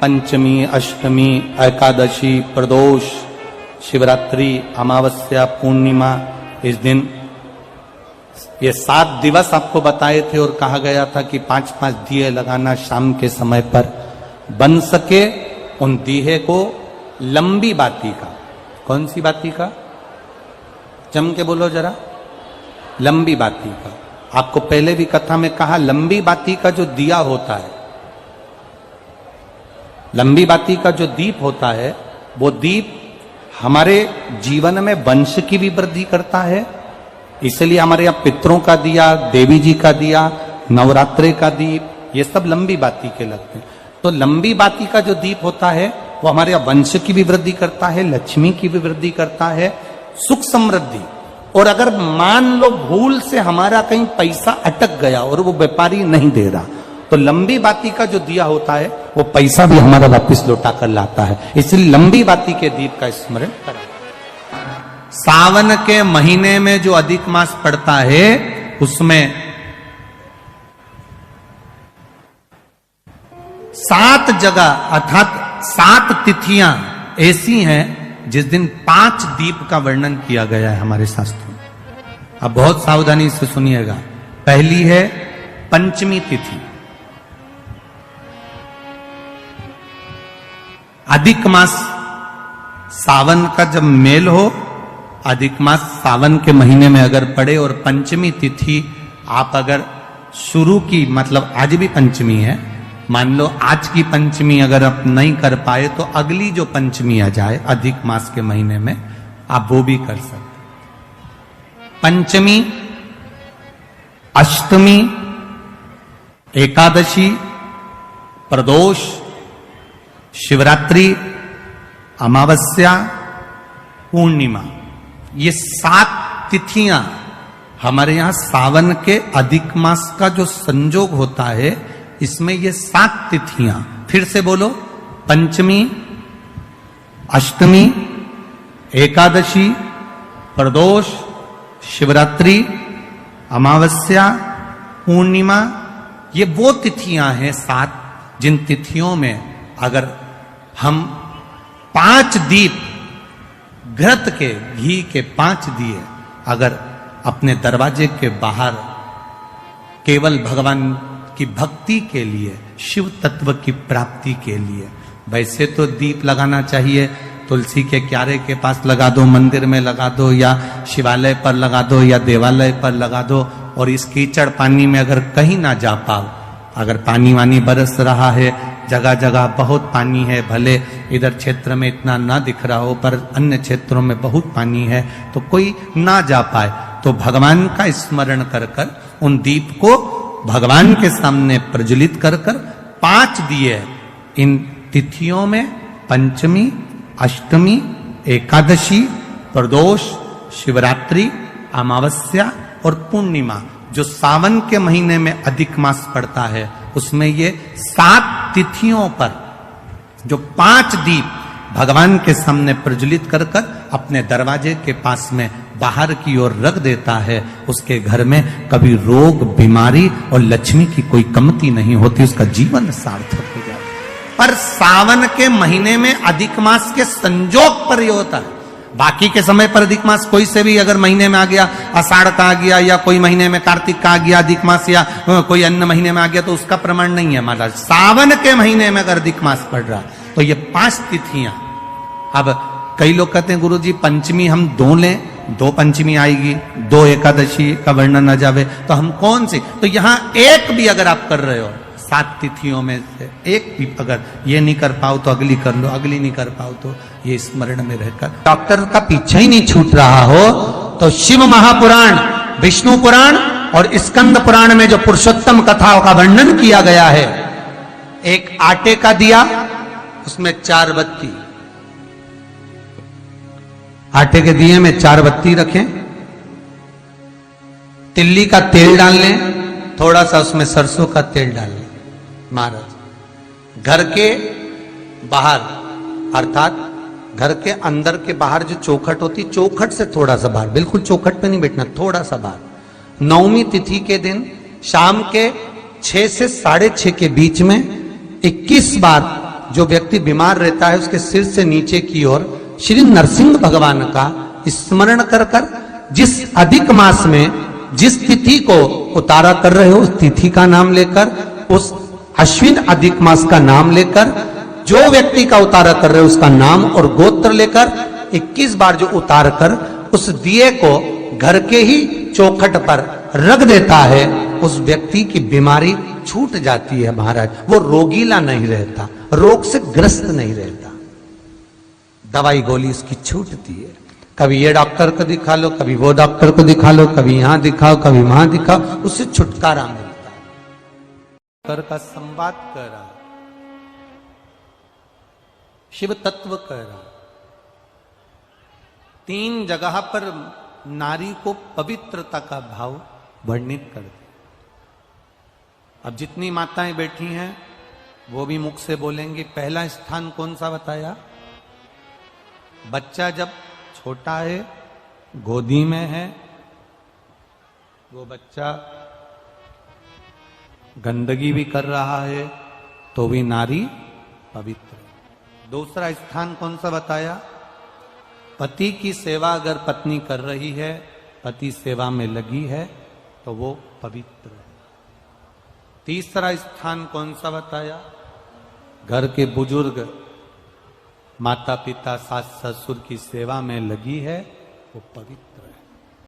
पंचमी, अष्टमी, एकादशी, प्रदोष, शिवरात्रि, अमावस्या, पूर्णिमा, इस दिन ये 7 दिवस आपको बताए थे और कहा गया था कि 5-5 दिए लगाना शाम के समय पर, बन सके उन दिए को लंबी बाती का। कौन सी बाती का? जम के बोलो जरा। लंबी बाती का। आपको पहले भी कथा में कहा, लंबी बाती का जो दिया होता है, लंबी बाती का जो दीप होता है, वो दीप हमारे जीवन में वंश की भी वृद्धि करता है। इसलिए हमारे यहाँ पितरों का दिया, देवी जी का दिया, नवरात्रे का दीप, ये सब लंबी बाती के लगते हैं। तो लंबी बाती का जो दीप होता है वो हमारे यहाँ वंश की भी वृद्धि करता है, लक्ष्मी की भी वृद्धि करता है, सुख समृद्धि। और अगर मान लो भूल से हमारा कहीं पैसा अटक गया और वो व्यापारी नहीं दे रहा, तो लंबी बाती का जो दिया होता है वो पैसा भी हमारा वापस लौटा कर लाता है। इसलिए लंबी बाती के दीप का स्मरण करें। सावन के महीने में जो अधिक मास पड़ता है उसमें 7 जगह अर्थात 7 तिथियां ऐसी हैं जिस दिन 5 दीप का वर्णन किया गया है हमारे शास्त्रों में। अब बहुत सावधानी से सुनिएगा। पहली है पंचमी तिथि। अधिक मास सावन का जब मेल हो, अधिक मास सावन के महीने में अगर पड़े और पंचमी तिथि आप अगर शुरू की, मतलब आज भी पंचमी है, मान लो आज की पंचमी अगर आप नहीं कर पाए तो अगली जो पंचमी आ जाए अधिक मास के महीने में, आप वो भी कर सकते। पंचमी, अष्टमी, एकादशी, प्रदोष, शिवरात्रि, अमावस्या, पूर्णिमा, ये 7 तिथियां हमारे यहां सावन के अधिक मास का जो संजोग होता है, इसमें ये 7 तिथियां, फिर से बोलो, पंचमी, अष्टमी, एकादशी, प्रदोष, शिवरात्रि, अमावस्या, पूर्णिमा, ये वो तिथियां हैं 7 जिन तिथियों में अगर हम 5 दीप घृत के, घी के 5 दिए अगर अपने दरवाजे के बाहर केवल भगवान की भक्ति के लिए, शिव तत्व की प्राप्ति के लिए, वैसे तो दीप लगाना चाहिए, तुलसी के क्यारे के पास लगा दो, मंदिर में लगा दो, या शिवालय पर लगा दो, या देवालय पर लगा दो। और इस कीचड़ पानी में अगर कहीं ना जा पाओ, अगर पानी वानी बरस रहा है, जगह जगह बहुत पानी है, भले इधर क्षेत्र में इतना ना दिख रहा हो पर अन्य क्षेत्रों में बहुत पानी है, तो कोई ना जा पाए तो भगवान का स्मरण कर कर उन दीप को भगवान के सामने प्रज्वलित कर कर 5 दिए इन तिथियों में, पंचमी, अष्टमी, एकादशी, प्रदोष, शिवरात्रि, अमावस्या और पूर्णिमा, जो सावन के महीने में अधिक मास पड़ता है, उसमें ये 7 तिथियों पर जो 5 दीप भगवान के सामने प्रज्वलित कर कर अपने दरवाजे के पास में बाहर की ओर रख देता है, उसके घर में कभी रोग, बीमारी और लक्ष्मी की कोई कमती नहीं होती, उसका जीवन सार्थक हो जाता है। पर सावन के महीने में अधिक मास के संजोग पर यह होता है। बाकी के समय पर अधिक मास कोई से भी अगर महीने में आ गया, आषाढ़ का आ गया, या कोई महीने में कार्तिक का आ गया अधिक मास, या कोई अन्य महीने में आ गया, तो उसका प्रमाण नहीं है महाराज। सावन के महीने में अगर अधिक मास पड़ रहा तो ये 5 तिथियां। अब कई लोग कहते हैं गुरुजी पंचमी हम 2 लें, 2 पंचमी आएगी, 2 एकादशी का वर्णन आ जावे, तो हम कौन सी? तो यहां एक भी अगर आप कर रहे हो 7 तिथियों में से एक भी अगर ये नहीं कर पाओ तो अगली कर लो, अगली नहीं कर पाओ तो ये स्मरण में रहकर डॉक्टर का पीछा ही नहीं छूट रहा हो, तो शिव महापुराण, विष्णु पुराण और स्कंद पुराण में जो पुरुषोत्तम कथाओं का वर्णन किया गया है, एक आटे का दिया, उसमें 4 बत्ती, आटे के दिए में 4 बत्ती रखें, तिल्ली का तेल डाल लें, थोड़ा सा उसमें सरसों का तेल डाल लें। महाराज घर के बाहर, अर्थात घर के अंदर के बाहर जो चौखट होती, चौखट से थोड़ा सा बाहर, बिल्कुल चौखट पे नहीं बैठना, थोड़ा सा बाहर, 9वीं तिथि के दिन शाम के 6 से 6:30 के बीच में 21 बार जो व्यक्ति बीमार रहता है उसके सिर से नीचे की ओर श्री नरसिंह भगवान का स्मरण कर कर जिस अधिक मास में जिस तिथि को उतारा कर रहे हो उस तिथि का नाम लेकर, उस अश्विन अधिक मास का नाम लेकर, जो व्यक्ति का उतारा कर रहे हो उसका नाम और गोत्र लेकर 21 बार जो उतार कर उस दिए को घर के ही चौखट पर रख देता है, उस व्यक्ति की बीमारी छूट जाती है महाराज। वो रोगीला नहीं रहता, रोग से ग्रस्त नहीं रहता, दवाई गोली उसकी छूटती है। कभी ये डॉक्टर को दिखा लो, कभी वो डॉक्टर को दिखा लो, कभी यहां दिखाओ, कभी वहां दिखाओ, उससे छुटकारा मिलता है। डॉक्टर का संवाद कर रहा, शिव तत्व कह रहा, 3 जगह पर नारी को पवित्रता का भाव वर्णित कर दिया। अब जितनी माताएं बैठी हैं वो भी मुख से बोलेंगे। पहला स्थान कौन सा बताया? बच्चा जब छोटा है, गोदी में है, वो बच्चा गंदगी भी कर रहा है तो भी नारी पवित्र है। दूसरा स्थान कौन सा बताया? पति की सेवा अगर पत्नी कर रही है, पति सेवा में लगी है तो वो पवित्र है। तीसरा स्थान कौन सा बताया? घर के बुजुर्ग माता पिता सास ससुर की सेवा में लगी है, वो पवित्र है।